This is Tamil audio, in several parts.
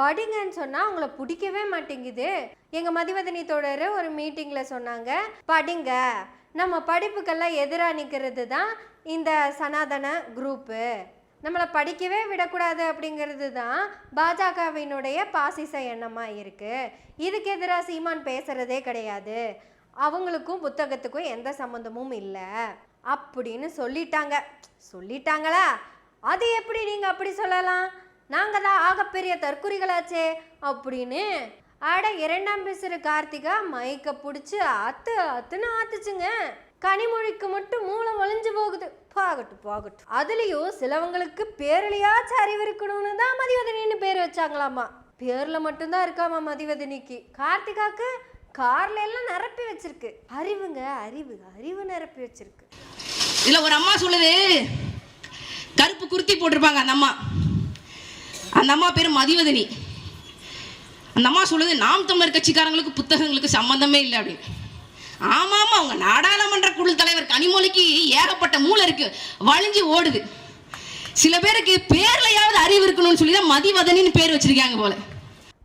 படிங்கன்னு சொன்னால் அவங்கள பிடிக்கவே மாட்டேங்குது. எங்கள் மதிவதனி தோழர் ஒரு மீட்டிங்கில் சொன்னாங்க, படிங்க, நம்ம படிப்புக்கெல்லாம் எதிராக நிற்கிறது தான் இந்த சனாதன குரூப்பு, நம்மளை படிக்கவே விடக்கூடாது அப்படிங்கிறது தான் பாஜகவினுடைய பாசிச எண்ணமாக இருக்குது. இதுக்கு எதிராக சீமான் பேசுகிறதே கிடையாது, அவங்களுக்கும் புத்தகத்துக்கும் எந்த சம்மந்தமும் இல்லை அப்படின்னு சொல்லிட்டாங்களா? அது எப்படி நீங்கள் அப்படி சொல்லலாம்? நாங்கள் தான் ஆகப்பெரிய தற்குறிகளாச்சே அப்படின்னு. அட இரண்டாம் பிசிறு கார்த்திகா மைக்க பிடிச்சி அத்துன்னு ஆத்துச்சுங்க. கனிமொழிக்கு மட்டும் மூளை ஒளிஞ்சு போகுது. போகட்டும். அதுலேயும் சிலவங்களுக்கு பேர்லையாச்சும் அறிவு இருக்கணும்னு தான் மதிவதனின்னு பேர் வச்சாங்களாமா. பேரில் மட்டும்தான் இருக்காமா மதிவதனிக்கு. கார்த்திகாவுக்கு கார்ல எல்லாம் நிரப்பி வச்சிருக்கு. அறிவு நிரப்பி வச்சிருக்கு. இல்ல ஒரு அம்மா சொல்லுது, கருப்பு குர்த்தி போட்டிருப்பாங்க அந்த அம்மா பேரு மதிவதனி. அந்த அம்மா சொல்லுது, நாம் தமிழர் கட்சிக்காரங்களுக்கு புத்தகங்களுக்கு சம்பந்தமே இல்லை அப்படின்னு. ஆமா அவங்க நாடாளுமன்ற குழு தலைவர் கனிமொழிக்கு ஏகப்பட்ட மூளை இருக்கு, வழிஞ்சு ஓடுது. சில பேருக்கு பேர்லையாவது அறிவு இருக்கணும்னு சொல்லி தான் மதிவதனின்னு பேர் வச்சிருக்காங்க போல.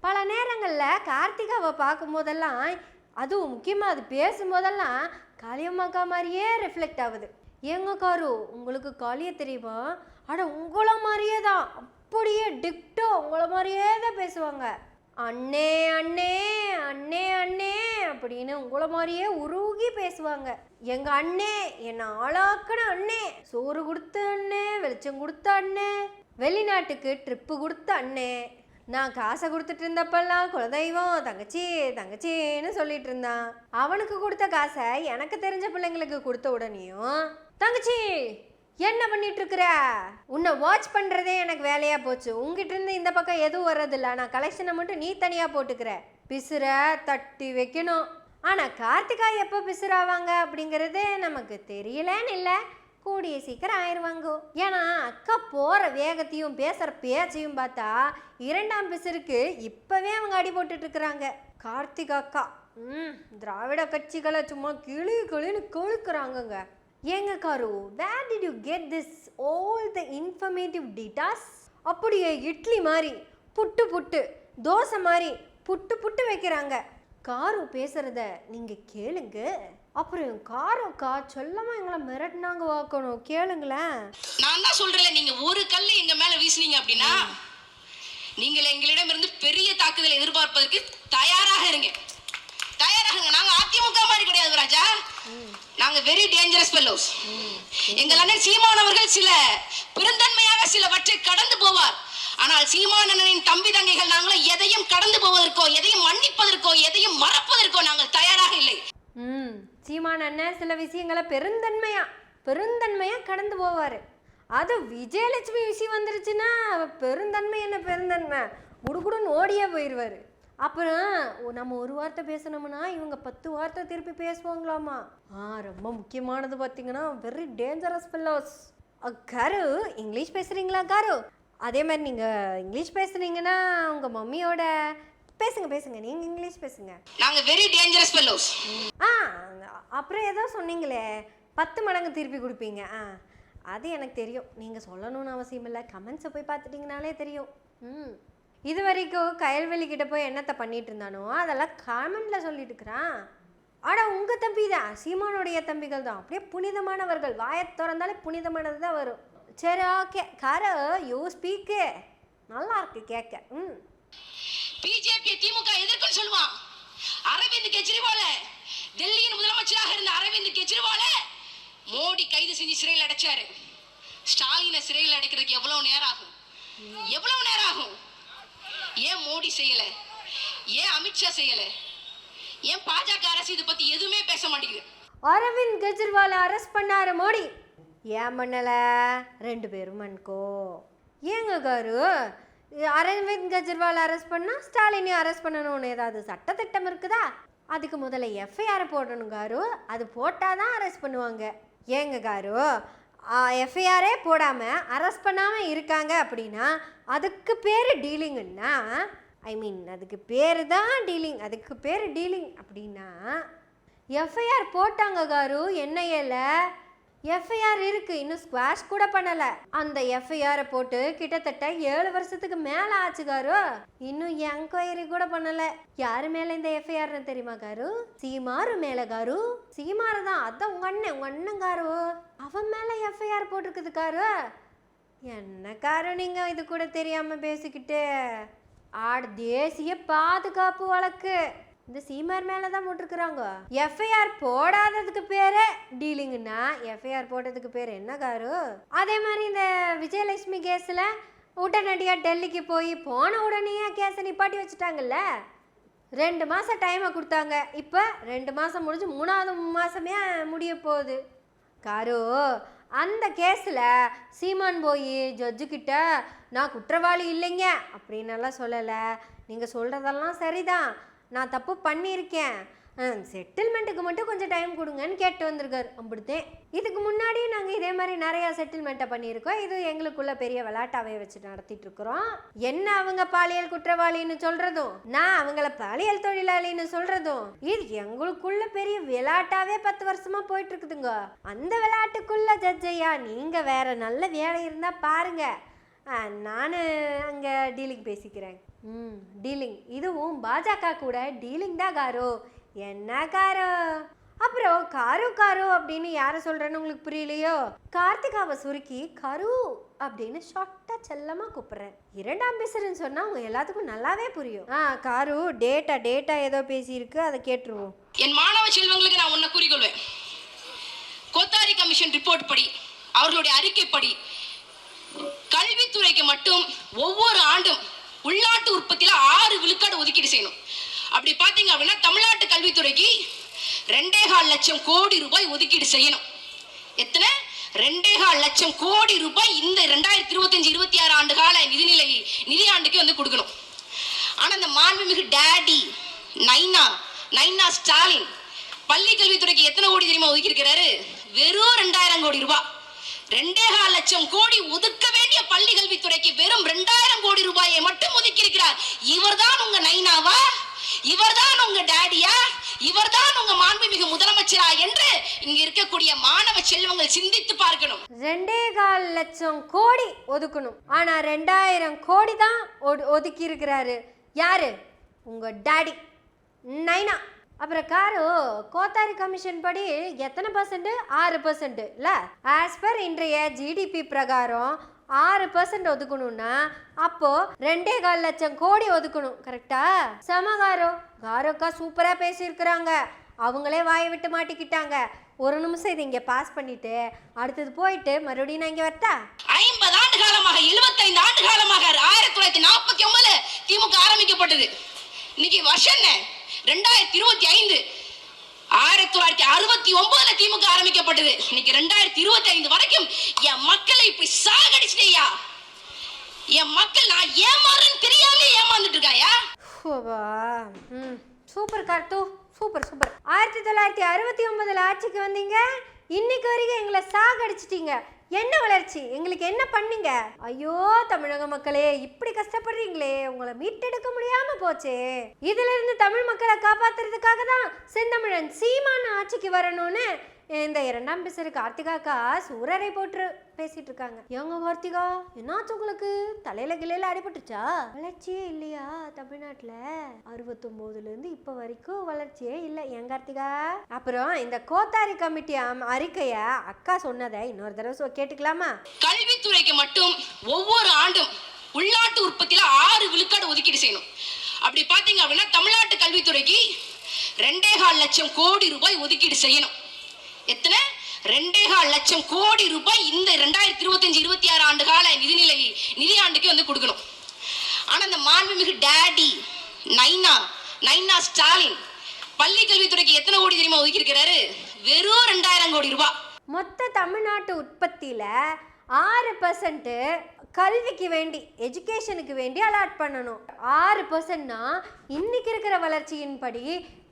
பல நேரங்களில் கார்த்திகாவை பார்க்கும் போதெல்லாம், அதுவும் முக்கியமாக அது பேசும்போதெல்லாம் காளியம்மாக்கா மாதிரியே ரிஃப்ளெக்ட் ஆகுது. ஏங்க காரு, உங்களுக்கு காளிய தெரியுமா? அட உங்களை மாதிரியே தான், அப்படியே டிக்டோ உங்களை மாதிரியே தான் பேசுவாங்க. அண்ணே அண்ணே அண்ணே அண்ணே அப்படின்னு உங்களை மாதிரியே உருகி பேசுவாங்க. எங்க அண்ணே என்னை ஆளாக்குன அண்ணே, சோறு கொடுத்த அண்ணே, வெளிச்சம் கொடுத்த அண்ணே, வெளிநாட்டுக்கு ட்ரிப்பு கொடுத்த அண்ணே, நான் காசை கொடுத்துட்டு இருந்தப்பெல்லாம் குலதெய்வம் தங்கச்சின்னு சொல்லிட்டு இருந்தான். அவனுக்கு கொடுத்த காசை எனக்கு தெரிஞ்ச பிள்ளைங்களுக்கு கொடுத்த உடனேயும், தங்கச்சி என்ன பண்ணிட்டு இருக்கிற, உன்னை வாட்ச் பண்றதே எனக்கு வேலையா போச்சு, உங்ககிட்ட இருந்து இந்த பக்கம் எதுவும் வர்றதில்ல, நான் கலெக்ஷனை மட்டும் நீ தனியா போட்டுக்கிற, பிசுற தட்டி வைக்கணும். ஆனா கார்த்திகா எப்போ பிசுறாவாங்க அப்படிங்கிறது நமக்கு தெரியலன்னு இல்லை, கூடிய சீக்கிரம் ஆயிடுவாங்க. ஏன்னா அக்கா போகிற வேகத்தையும் பேசுகிற பேச்சையும் பார்த்தா இரண்டாம் பிசிருக்கு இப்போவே அவங்க அடி போட்டுட்டு இருக்கிறாங்க. கார்த்திகா அக்கா திராவிட கட்சிகளை சும்மா கிளின்னு கொழுக்கிறாங்கங்க. ஏங்க காரு, where did you get this all the informative datas? அப்படியே இட்லி மாதிரி புட்டு தோசை மாதிரி புட்டு வைக்கிறாங்க. காரு பேசுறத நீங்க கேளுங்க. அப்புறம் காரக்கா சொல்லமா எங்களை மிரட்டினாங்க வாக்கணும், கேளுங்களேன். நான் தான் சொல்றேன், நீங்க ஒரு கல்லு எங்க மேல வீசுனீங்க அப்படின்னா நீங்கள் எங்களிடம் இருந்து பெரிய தாக்குதலை எதிர்பார்ப்பதற்கு தயாராக இருங்க. நாங்க அதிமுக மாதிரி கிடையாது ராஜா, நாங்க வெரி டேஞ்சரஸ் ஃபெல்லோஸ். எங்கள் அண்ணன் சீமான் அவர்கள் சில பெருந்தன்மையாக சிலவற்றை கடந்து போவார். ஆனால் சீமானனின் தம்பி தங்கைகள் நாங்கள் எதையும் கடந்து போவதற்கோ, எதையும் மன்னிப்பதற்கோ, எதையும் மறப்பதற்கோ நாங்கள் தயாராக இல்லை. சீமான் அண்ணன் சில விஷயங்களை பெருந்தன்மையா கடந்து போவாரு. அது விஜயலட்சுமி விஷயம் வந்துருச்சுன்னா பெருந்தன்மை குடுகுடுன்னு ஓடியே போயிடுவாரு. அப்புறம் நம்ம ஒரு வார்த்தை பேசணும்னா இவங்க 10 வார்த்தை திருப்பி பேசுவாங்களாமா. ரொம்ப முக்கியமானது பார்த்தீங்கன்னா very dangerous fellows. Car English பேசுறீங்களா காரு? அதே மாதிரி நீங்கள் இங்கிலீஷ் பேசுனீங்கன்னா உங்கள் மம்மியோட பேசுங்க, நீங்கள் இங்கிலீஷ் பேசுங்க. நாங்க வெரி டேஞ்சரஸ் ஃபெல்லோஸ். அப்புறம் ஏதோ சொன்னீங்களே 10 மடங்கு திருப்பி கொடுப்பீங்க. அது எனக்கு தெரியும், நீங்கள் சொல்லணும்னு அவசியம் இல்லை, கமெண்ட்ஸை போய் பார்த்துட்டிங்கனாலே தெரியும். இது வரைக்கும் கயல்வெளிக்கிட்ட போய் என்னத்தை பண்ணிட்டு இருந்தானோ அதெல்லாம் கமெண்ட்ல சொல்லிட்டு இருக்கிறான். ஆனால் உங்கள் தம்பி தான், சீமானுடைய தம்பிகள் தான் அப்படியே புனிதமானவர்கள், வாயை திறந்தாலே புனிதமானது தான் வரும். சரி ஓகே காரு, யூ ஸ்பீக்கு, நல்லா இருக்கு கேட்க. பிஜேபி திமுக எதிர்க்குன்னு சொல்லுவான். அரவிந்த் கெஜ்ரிவால, டெல்லியின் முதலமைச்சராக இருந்த அரவிந்த் கெஜ்ரிவால மோடி கைது செஞ்சு சிறையில் அடைச்சாரு. ஸ்டாலினை சிறையில் அடைக்கிறதுக்கு எவ்வளவு நேரம் ஆகும்? ஏன் மோடி செய்யல? ஏன் அமித்ஷா செய்யல? ஏன் பாஜக அரசு இதை பத்தி எதுவுமே பேச மாட்டேங்குது? அரவிந்த் கெஜ்ரிவால அரெஸ்ட் பண்ணாரு மோடி, ஏன் பண்ணல? 2 பேரும் மன்கோ. ஏங்க காரு, அரவிந்த் கெஜ்ரிவால் அரெஸ்ட் பண்ணால் ஸ்டாலினையும் அரெஸ்ட் பண்ணணும்னு ஏதாவது சட்டத்திட்டம் இருக்குதா? அதுக்கு முதல்ல எஃப்ஐஆர் போடணும் காரு, அது போட்டால் தான் அரெஸ்ட் பண்ணுவாங்க. ஏங்க காரு, எஃப்ஐஆரே போடாமல் அரெஸ்ட் பண்ணாமல் இருக்காங்க அப்படின்னா அதுக்கு பேர் டீலிங்குன்னா, அதுக்கு பேர் தான் டீலிங், அதுக்கு பேர் டீலிங் அப்படின்னா எஃப்ஐஆர் போட்டாங்க காரு என்ஐஏல. எஃப்ஐஆர் இருக்கு, இன்னும் ஸ்குவாஷ் கூட பண்ணல. அந்த எஃப்ஐஆரை போட்டு கிட்டத்தட்ட 7 வருஷத்துக்கு மேல ஆச்சு காரு. இன்னும் என்கொயரி கூட பண்ணல. யாரு மேல இந்த எஃப்ஐஆர்னு தெரியுமா காரு? சீமாரு மேல காரு. சீமாரு தான், அதான் உங்க அண்ணன் காரு. அவன் மேல எஃப்ஐஆர் போட்டிருக்குது காரு. என்ன காரு நீங்க இது கூட தெரியாம பேசிக்கிட்டு? தேசிய பாதுகாப்பு வழக்கு இந்த சீமார் மேலே தான் போட்டிருக்கிறாங்க. எஃப்ஐஆர் போடாததுக்கு பேர் டீலிங்குன்னா எஃப்ஐஆர் போட்டதுக்கு பேர் என்ன காரு? அதே மாதிரி இந்த விஜயலட்சுமி கேஸில் உடனடியாக டெல்லிக்கு போய் போன உடனே கேஸை நிப்பாட்டி வச்சுட்டாங்கல்ல. 2 மாதம் டைமை கொடுத்தாங்க. இப்போ 2 மாதம் முடிஞ்சு 3வது மாதமே முடிய போகுது காரு. அந்த கேஸில் சீமான் போய் ஜட்ஜுக்கிட்ட நான் குற்றவாளி இல்லைங்க அப்படின்னெல்லாம் சொல்லலை. நீங்கள் சொல்கிறதெல்லாம் சரிதான், நான் தப்பு பண்ணியிருக்கேன், செட்டில்மெண்ட்டுக்கு மட்டும் கொஞ்சம் டைம் கொடுங்கன்னு கேட்டு வந்திருக்காரு. அப்படித்தேன். இதுக்கு முன்னாடியும் நாங்கள் இதே மாதிரி நிறையா செட்டில்மெண்ட்டை பண்ணியிருக்கோம். இது எங்களுக்குள்ள பெரிய விளையாட்டாவே வச்சு நடத்திட்டு இருக்கிறோம். என்ன அவங்க பாலியல் குற்றவாளின்னு சொல்றதும், நான் அவங்கள பாலியல் தொழிலாளின்னு சொல்றதும், இது எங்களுக்குள்ள பெரிய விளையாட்டாவே 10 வருஷமா போயிட்டு இருக்குதுங்க. அந்த விளையாட்டுக்குள்ள ஜட்ஜையா நீங்க வேற நல்ல வேலை இருந்தா பாருங்க, நான் அங்கே டீலிங் பேசிக்கிறேன். டீலிங், இதுவும் பாஜக கூட டீலிங் தான் காரு. என்ன காரு? அப்புறம் காரு அப்படின்னு யாரை சொல்கிறேன்னு உங்களுக்கு புரியலையோ? கார்த்திகாவை சுருக்கி கரு அப்படின்னு ஷார்ட்டாக செல்லமாக கூப்பிட்றேன். 2ஆம் பேசுறேன்னு சொன்னால் அவங்க எல்லாத்துக்கும் நல்லாவே புரியும். காரு டேட்டா ஏதோ பேசியிருக்கு, அதை கேட்டுருவோம். என் மாணவ செல்வங்களுக்கு நான் ஒன்றை கூறிக்கொள்வேன். கோத்தாரி கமிஷன் ரிப்போர்ட் படி, அவர்களுடைய அறிக்கைப்படி கல்வித்துறைக்கு மட்டும் ஒவ்வொரு ஆண்டும் உள்நாட்டு உற்பத்தியில 6 விழுக்காடு ஒதுக்கீடு செய்யணும். அப்படி பாத்தீங்க அப்படின்னா தமிழ்நாட்டு கல்வித்துறைக்கு 2.25 லட்சம் கோடி ரூபாய் ஒதுக்கீடு செய்யணும். எத்தனை? 2.25 லட்சம் கோடி ரூபாய் இந்த 2025-26 ஆண்டு கால நிதியாண்டுக்கு வந்து கொடுக்கணும். ஆனா இந்த மாண்புமிகு டாடி நைனா ஸ்டாலின் பள்ளி கல்வித்துறைக்கு எத்தனை கோடி தெரியுமா ஒதுக்கி இருக்கிறாரு? வெறும் 2000 கோடி ரூபாய். 2.25 லட்சம் கோடி ஒதுக்க வேண்டிய பள்ளி கல்வித்துறைக்கு வெறும் 2000 கோடி ரூபாயை மட்டும் ஒதுக்கி இருக்கிறார். இவர்தான் உங்க நைனாவா? இவர்தான் உங்க டாடியா? இவர்தான் உங்க மாண்புமிகு முதலமைச்சரா என்று இங்க இருக்கக்கூடிய மாணவ செல்வங்கள் சிந்தித்து பார்க்கணும். 2.25 லட்சம் கோடி ஒதுக்கணும், ஆனா 2000 கோடி தான் ஒதுக்கி இருக்கிறாரு. யாரு? உங்க டாடி நைனா. அப்புறம் காரு, கோத்தாரி கமிஷன் படி எத்தனை %? 6% இல்ல? ஆஸ் பர் இன்றைய ஜிடிபி பிரகாரம் 6% ஒதுக்கணும்னா அப்போ 2.25 லட்சம் கோடி ஒதுக்கணும். கரெக்டா? காரோக்கா சூப்பரா பேசியிருக்கிறாங்க. அவங்களே வாயை விட்டு மாட்டிக்கிட்டாங்க. ஒரு நிமிஷம் இதை இங்க பாஸ் பண்ணிட்டு அடுத்தது போயிட்டு மறுபடியும் நான் இங்க வரட்டா? 50 ஆண்டு காலமாக 75 ஆண்டு காலமாக 1949 திமுக ஆரம்பிக்கப்பட்டது. இன்னைக்கு வருஷம் என்ன? 2025. 1969 திமுக ஆரம்பிக்கப்பட்டது. இன்னைக்கு 2025 வரைக்கும் என் மக்களை இப்படி சாகடிச்சிட்டேயா? என் மக்கள் நான் ஏமாறுன்னு தெரியாம ஏமாந்துட்டு இருக்காயா? Super Karthu, super. 1969 ஆட்சிக்கு வந்தீங்க, இன்னைக்கு வரைக்கும் எங்களை சாகடிச்சிட்டீங்க. என்ன வளர்ச்சி? எங்களுக்கு என்ன பண்ணீங்க? ஐயோ தமிழக மக்களே, இப்படி கஷ்டப்படுறீங்களே, உங்களை மீட்டெடுக்க முடியாம போச்சே. இதுல இருந்து தமிழ் மக்களை காப்பாத்துறதுக்காக தான் செந்தமிழன் சீமான் ஆட்சிக்கு வரணும்னு இந்த 2ஆம் பேசுற கார்த்திகாக்கா சூரரை போட்டு பேசிட்டு இருக்காங்க. ஏங்க கார்த்திகா, என்னாச்சு உங்களுக்கு? தலையில கிளையில அடிபட்டுச்சா? வளர்ச்சியே இல்லையா தமிழ்நாட்டுல? 69ல இருந்து இப்ப வரைக்கும் வளர்ச்சியே இல்லை. ஏன் கார்த்திகா? அப்புறம் இந்த கோத்தாரி கமிட்டி அறிக்கைய அக்கா சொன்னதை இன்னொரு தடவை கேட்டுக்கலாமா? கல்வித்துறைக்கு மட்டும் ஒவ்வொரு ஆண்டும் உள்நாட்டு உற்பத்தியில 6 விழுக்காடு ஒதுக்கீடு செய்யணும். அப்படி பாத்தீங்க அப்படின்னா தமிழ்நாட்டு கல்வித்துறைக்கு 2.25 லட்சம் கோடி ரூபாய் ஒதுக்கீடு செய்யணும். எத்தனை? 2.25 லட்சம் கோடி ரூபாய் இந்த 2025-26 ஆண்டு கால நிதியாண்டுக்கு வந்து கொடுக்கணும். ஆனா இந்த மாண்புமிகு டாடி நைனா ஸ்டாலின் பள்ளி கல்வித்துறைக்கு எத்தனை கோடி தெரியுமா ஒதுக்கி இருக்கிறாரு? வெறும் 2000 கோடி ரூபாய். மொத்த தமிழ்நாட்டு உற்பத்தியில 6% கல்விக்கு வேண்டி, எஜுகேஷனுக்கு வேண்டி அலாட் பண்ணணும். 6%னா இன்னைக்கு இருக்கிற வளர்ச்சியின்படி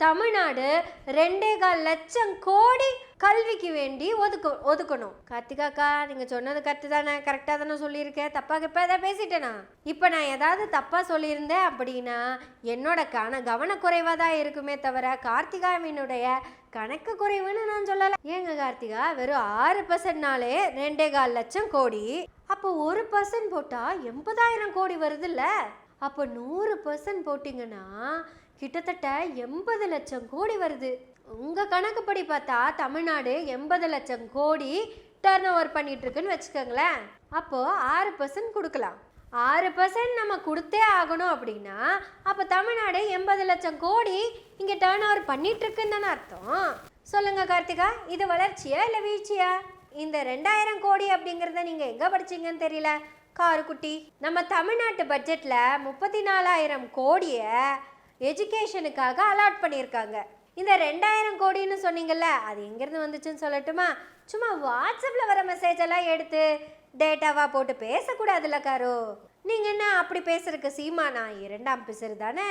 தமிழ்நாடு 2.25 லட்சம் கோடி கல்விக்கு வேண்டி ஒதுக்கணும். கார்த்திகாக்கா நீங்கள் சொன்னது கரெக்டு தானே, கரெக்டாக தானே சொல்லியிருக்கேன், தப்பாக இப்போ எதாவது பேசிட்டேனா? இப்போ நான் ஏதாவது தப்பாக சொல்லியிருந்தேன் அப்படின்னா என்னோட கவனக்குறைவாக தான் இருக்குமே தவிர கார்த்திகாவினுடைய கணக்கு குறைவுன்னு நான் சொல்லலை. ஏங்க கார்த்திகா, வெறும் 6%னாலே 2.25 லட்சம் கோடி. அப்போ 1% போட்டால் 80,000 கோடி வருதுல்ல. அப்போ 100% போட்டிங்கன்னா கிட்டத்தட்ட 80 லட்சம் கோடி வருது. உங்கள் கணக்குப்படி பார்த்தா தமிழ்நாடு 80 லட்சம் கோடி டர்ன் ஓவர் பண்ணிட்டு இருக்குன்னு வச்சுக்கோங்களேன். அப்போது 6% கொடுக்கலாம். 6% நம்ம கொடுத்தே ஆகணும் அப்படின்னா அப்போ தமிழ்நாடு 80 லட்சம் கோடி இங்கே டர்ன் ஓவர் பண்ணிட்டு இருக்குன்னு தானே அர்த்தம். சொல்லுங்க கார்த்திகா, இது வளர்ச்சியா இல்லை வீழ்ச்சியா? இந்த 2000 கோடி அப்படிங்கிறத நீங்கள் எங்கே படிச்சீங்கன்னு தெரியல காருக்குட்டி. நம்ம தமிழ்நாட்டு பட்ஜெட்டில் 34,000 கோடியை எஜுகேஷனுக்காக அலாட் பண்ணியிருக்காங்க. இந்த 2000 கோடின்னு சொன்னீங்கல்ல, அது எங்கேருந்து வந்துச்சுன்னு சொல்லட்டுமா? சும்மா வாட்ஸ்அப்பில் வர மெசேஜ் எல்லாம் எடுத்து டேட்டாவாக போட்டு பேசக்கூடாதுல்ல காரு. நீங்கள் என்ன அப்படி பேசுறதுக்கு சீமானா 2ஆம் பிசரு தானே?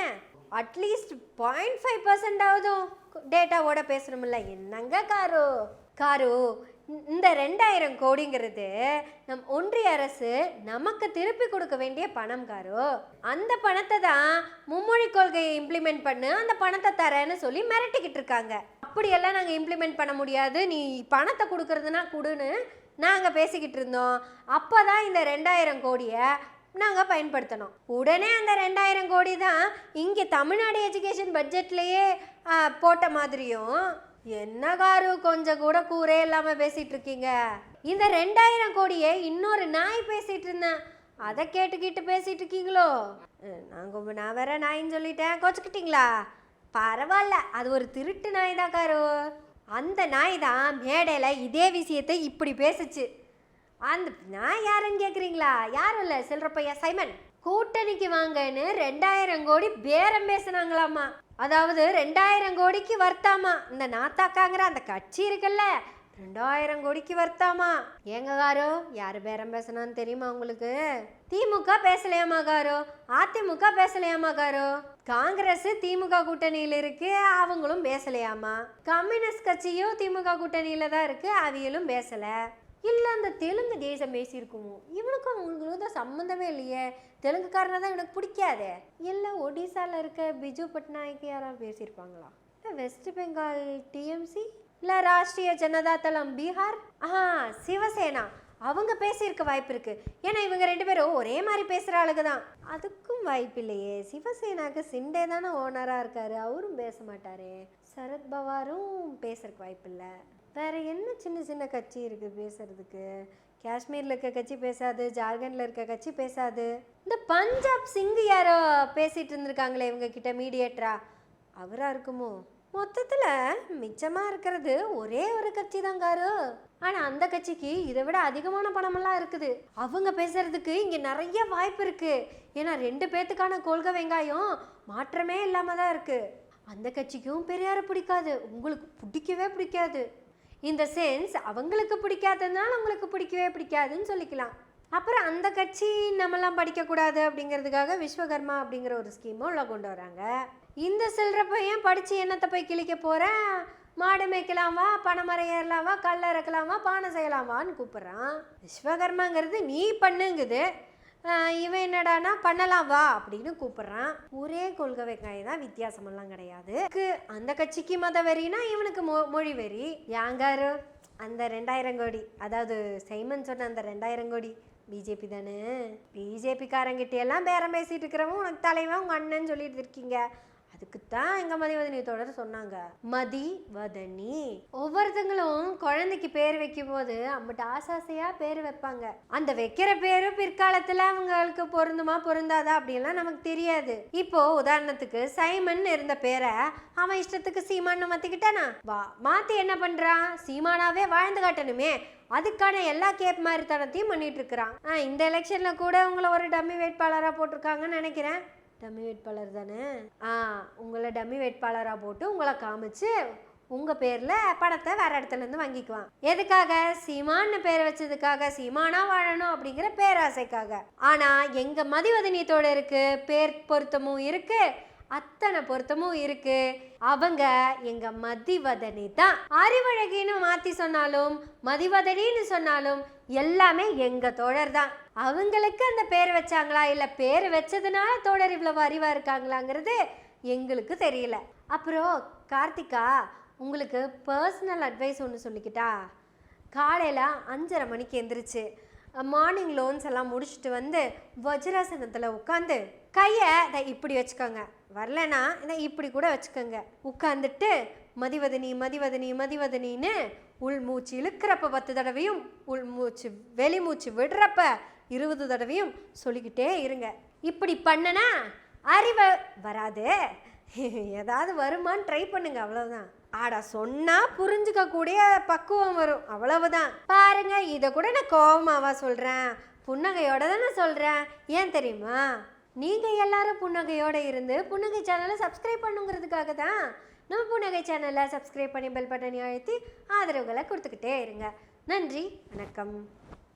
அட்லீஸ்ட் 0.5% டேட்டாவோட பேசணும்ல. என்னங்க காரு காரு, இந்த 2000 கோடிங்கிறது நம் ஒன்றிய அரசு நமக்கு திருப்பி கொடுக்க வேண்டிய பணம் காரு. அந்த பணத்தை தான் மும்மொழி கொள்கையை இம்ப்ளிமெண்ட் பண்ணு, அந்த பணத்தை தரேன்னு சொல்லி மிரட்டிக்கிட்டு இருக்காங்க. அப்படியெல்லாம் நாங்கள் இம்ப்ளிமெண்ட் பண்ண முடியாது, நீ பணத்தை கொடுக்கறதுனா கொடுன்னு நாங்கள் பேசிக்கிட்டு இருந்தோம். அப்போ தான் இந்த 2000 கோடியை நாங்கள் பயன்படுத்தணும். உடனே அந்த 2000 கோடி தான் இங்கே தமிழ்நாடு எஜுகேஷன் பட்ஜெட்லேயே போட்ட மாதிரியும். என்ன காரு, கொஞ்சம் கூட கூரே இல்லாமல் பேசிகிட்டு இருக்கீங்க. இந்த 2000 கோடியை இன்னொரு நாய் பேசிகிட்டு இருந்தேன், அதை கேட்டுக்கிட்டு பேசிகிட்டு இருக்கீங்களோ? நான் வேற நாயின்னு சொல்லிட்டேன், கோச்சுக்கிட்டீங்களா? பரவாயில்ல, அது ஒரு திருட்டு நாய் தான் காரு. அந்த நாய் தான் மேடையில் இதே விஷயத்தை இப்படி பேசுச்சு. அந்த நாய் யாருன்னு கேட்குறீங்களா? யாரும் இல்லை, சில்லறப்பையா சைமன். கூட்டணிக்கு வாங்கன்னு 2000 கோடி பேரம் பேசுனாங்களாமா. அதாவது 2000 கோடிக்கு வர்த்தாமா. இந்த நாத்தாக்காங்கிற அந்த கட்சி இருக்குல்ல, 2000 கோடிக்கு வர்த்தாமா. ஏங்க காரோ, யார் பேரம் பேசினான்னு தெரியுமா உங்களுக்கு? திமுக பேசலையாமா காரோ, அதிமுக பேசலையாமா காரோ, காங்கிரஸ் திமுக கூட்டணியில் இருக்கு, அவங்களும் பேசலையாமா. கம்யூனிஸ்ட் கட்சியும் திமுக கூட்டணியில தான் இருக்கு, அவியலும் பேசல. இல்லை அந்த தெலுங்கு தேசம் பேசியிருக்குமோ? இவனுக்கும் அவங்களுக்கு தான் சம்மந்தமே இல்லையே, தெலுங்குக்காரனை தான் எனக்கு பிடிக்காதே. இல்லை ஒடிசாவில் இருக்க பிஜு பட்நாயக் யாராவது பேசியிருப்பாங்களா? இல்லை வெஸ்ட் பெங்கால் டிஎம்சி, இல்லை ராஷ்ட்ரிய ஜனதா தளம் பீகார், சிவசேனா, அவங்க பேசியிருக்க வாய்ப்பு இருக்குது. ஏன்னா இவங்க 2 பேரும் ஒரே மாதிரி பேசுகிற ஆளுக்கு தான். அதுக்கும் வாய்ப்பு இல்லையே. சிவசேனாவுக்கு சிண்டே தானே ஓனராக இருக்காரு, அவரும் பேச மாட்டாரே. சரத்பவாரும் பேசுறதுக்கு வாய்ப்பு இல்லை. வேறு என்ன சின்ன சின்ன கட்சி இருக்குது பேசுறதுக்கு? காஷ்மீரில் இருக்க கட்சி பேசாது, ஜார்க்கண்டில் இருக்க கட்சி பேசாது. இந்த பஞ்சாப் சிங் யாரோ பேசிகிட்டு இருந்திருக்காங்களே இவங்க கிட்ட மீடியேட்டரா, அவராக இருக்குமோ? மொத்தத்தில் மிச்சமாக இருக்கிறது ஒரே ஒரு கட்சி தான் காரு. ஆனால் அந்த கட்சிக்கு இதை விட அதிகமான பணமெல்லாம் இருக்குது. அவங்க பேசுறதுக்கு இங்கே நிறைய வாய்ப்பு இருக்குது. ஏன்னா 2 பேர்த்துக்கான கொள்கை வெங்காயம் மாற்றமே இல்லாமல் தான் இருக்குது. அந்த கட்சிக்கும் பெரியாரை பிடிக்காது, உங்களுக்கு பிடிக்கவே பிடிக்காது. இந்த சென்ஸ் அவங்களுக்கு பிடிக்காததுனால உங்களுக்கு பிடிக்கவே பிடிக்காதுன்னு சொல்லிக்கலாம். அப்புறம் அந்த கட்சி நம்மலாம் படிக்கக்கூடாது அப்படிங்கிறதுக்காக விஸ்வகர்மா அப்படிங்கிற ஒரு ஸ்கீமும் உள்ள கொண்டு வராங்க. இந்த சில்லற பையன் படித்து என்னத்தை போய் கிழிக்க போகிறேன், மாடு மேய்க்கலாம் வா, பனைமரம் ஏறலாம் வா, கல்ல இறக்கலாம் வா, பானை செய்யலாம் வான்னு கூப்பிட்றான். விஸ்வகர்மாங்கிறது நீ பண்ணுங்குது, இவன் என்னடானா பண்ணலாம் வா அப்படின்னு கூப்பிட்றான். ஒரே கொள்கை வெங்காயம் தான், வித்தியாசமெல்லாம் கிடையாது. அந்த கட்சிக்கு மத வெறினா இவனுக்கு மொழி வெறி. யாங்காரு அந்த 2000 கோடி, அதாவது சைமன் சொன்ன அந்த 2000 கோடி பிஜேபி தானே? பிஜேபிக்காரங்கிட்டையெல்லாம் பேரம் பேசிட்டு இருக்கிறவன் உனக்கு தலைவன் உங்கள் அண்ணன் சொல்லிட்டு இருக்கீங்க. அதுக்குத்தான் எங்க மதிவதனி தொடர் சொன்னாங்க, மதிவதனி. ஒவ்வொருத்தங்களும் குழந்தைக்கு பேர் வைக்கும் போது அம்மட்டு ஆசாசையா பேர் வைப்பாங்க. அந்த வைக்கிற பேரு பிற்காலத்துல அவங்களுக்கு பொருந்துமா பொருந்தாதா அப்படின்லாம் நமக்கு தெரியாது. இப்போ உதாரணத்துக்கு சைமன் இருந்த பேரை அவன் இஷ்டத்துக்கு சீமான்னு மாத்திக்கிட்டானா? மாத்தி என்ன பண்றான்? சீமானாவே வாழ்ந்து காட்டணுமே, அதுக்கான எல்லா கேப் மாதிரி தனத்தையும் பண்ணிட்டு இருக்கிறான். இந்த எலெக்ஷன்ல கூட உங்களை ஒரு டம்மி வேட்பாளரா போட்டிருக்காங்கன்னு நினைக்கிறேன். டம்மி வேட்பாளர் தானே? உங்களை டம்மி வேட்பாளராக போட்டு உங்களை காமிச்சு உங்கள் பேரில் பணத்தை வேறு இடத்துலேருந்து வாங்கிக்குவான். எதுக்காக? சீமான்னு பேர் வச்சதுக்காக, சீமானா வாழணும் அப்படிங்கிற பேராசைக்காக. ஆனால் எங்கள் மதிவதனி தோழருக்கு பேர் பொருத்தமும் இருக்குது, அத்தனை பொருத்தமும் இருக்கு. அவங்க எங்க மதிவதனி தான். அறிவழகின்னு மாத்தி சொன்னாலும் மதிவதனின்னு சொன்னாலும் எல்லாமே எங்க தோழர் தான். அவங்களுக்கு அந்த பேர் வச்சாங்களா இல்ல பேர் வச்சதுனால தோழர் இவ்வளவு அறிவா இருக்காங்களாங்கிறது எங்களுக்கு தெரியல. அப்புறம் கார்த்திகா, உங்களுக்கு பர்சனல் அட்வைஸ் ஒன்று சொல்லிக்கிட்டா. காலையில் 5:30 மணிக்கு எந்திரிச்சு மார்னிங் லோன்ஸ் எல்லாம் முடிச்சுட்டு வந்து வஜ்ராசனத்தில் உட்காந்து கையை இதை இப்படி வச்சுக்கோங்க, வரலனா இதை இப்படி கூட வச்சுக்கோங்க. உட்காந்துட்டு மதிவதனி மதிவதனி மதிவதனின்னு உள்மூச்சு இழுக்கிறப்ப 10 தடவையும் உள்மூச்சு வெளிமூச்சு விடுறப்ப 20 தடவையும் சொல்லிக்கிட்டே இருங்க. இப்படி பண்ணனா அறிவு வராது, ஏதாவது வருமானு ட்ரை பண்ணுங்க, அவ்வளவுதான். ஆடா சொன்னா புரிஞ்சுக்க கூடிய பக்குவம் வரும், அவ்வளவுதான். பாருங்க, இதை கூட நான் கோபமாவா சொல்றேன், புன்னகையோட தானே சொல்றேன். ஏன் தெரியுமா? நீங்க எல்லாரும் புன்னகையோட இருந்து புன்னகை சேனலை சப்ஸ்கிரைப் பண்ணுங்கிறதுக்காக தான். நம்ம புன்னகை சேனலை சப்ஸ்கிரைப் பண்ணி பெல் பட்டனை அழுத்தி ஆதரவுகளை கொடுத்துக்கிட்டே இருங்க. நன்றி, வணக்கம்.